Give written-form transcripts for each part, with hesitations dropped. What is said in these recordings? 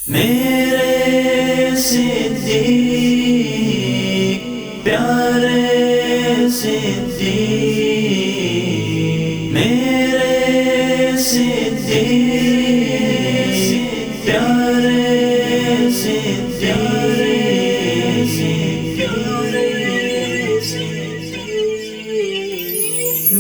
میرے صدیق پیارے صدیق، میرے صدیق پیارے صدیق،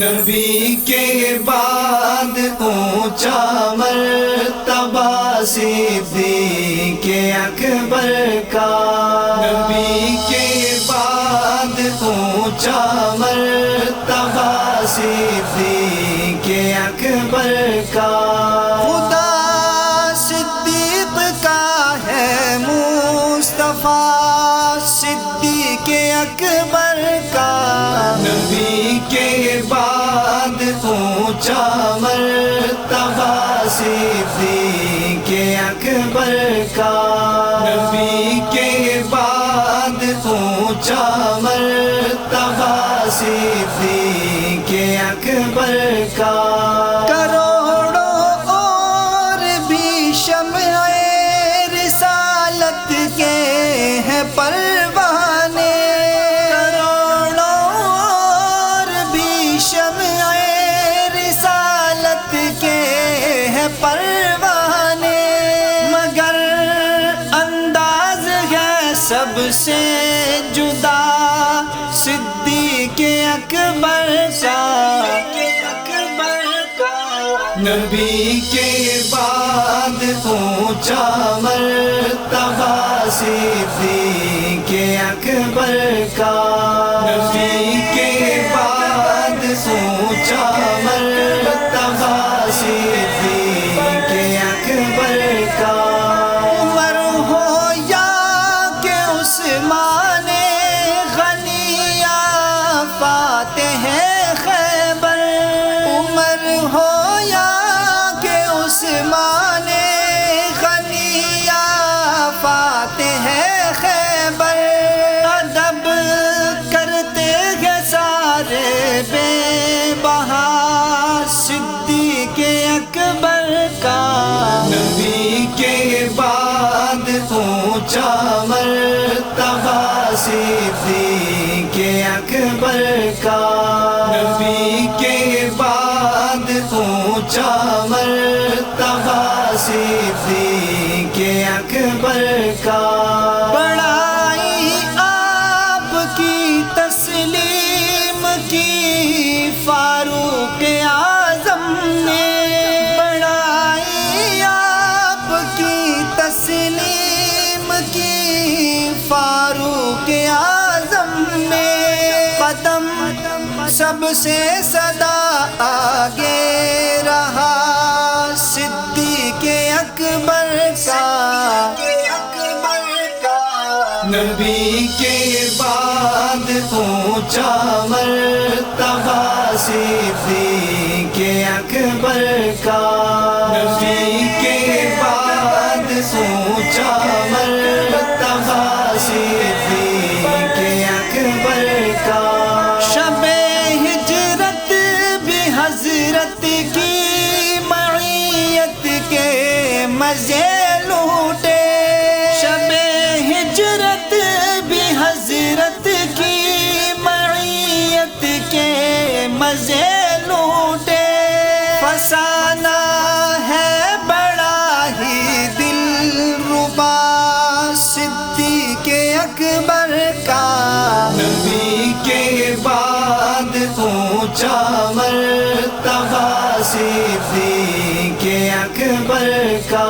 نبی کے بعد اونچا مرتبہ صدیق اکبر کا، نبی کے بعد اونچا مرتبہ صدیق اکبر کا، خدا صدیق کا ہے مصطفیٰ صدیق اکبر کا، نبی کے بعد اونچا مرتبہ صدیق اکبر کا، نبی کے بعد اونچا مرتبہ صدیق اکبر کا، کروڑوں اور بھی شمع رسالت کے ہیں پروانے، کروڑوں اور بھی شمع رسالت کے ہیں پروانے، مگر انداز ہے سب سے جدا صدیق اکبر کا، نبی کے بعد اونچا مرتبہ صدیق اکبر کا، نبی کے بعد اونچا مرتبہ صدیق اکبر کا، عمر ہو یا کہ عثمان غنی یا فاتح خیبر، عمر ہو یا کہ عثمان غنی یا فاتح خیبر، ادب کرتے ہیں سارے بے بہا صدیق اکبر کا، نبی کے بعد اونچا مرتبہ صدیق اکبر کا، نبی کے بعد اونچا مرتبہ صدیق اکبر کا، بڑائی آپ کی تسلیم کی فاروق اعظم نے، بڑائی آپ کی تسلیم کی فاروق اعظم نے، قدم سب سے صدا آگے رہا صدیق اکبر کا، نبی کے بعد اونچا مرتبہ صدیق اکبر کا، نبی کے بعد اونچا مرتبہ صدیق اکبر کا، شب ہجرت بھی حضرت کی معیت کے مزے لوٹے، شب ہجرت بھی حضرت کی معیت کے مزے لوٹے، فسانہ ہے بڑا ہی دل ربا صدیق اکبر کا، نبی کے بعد اونچا مرتبہ صدیق اکبر کا،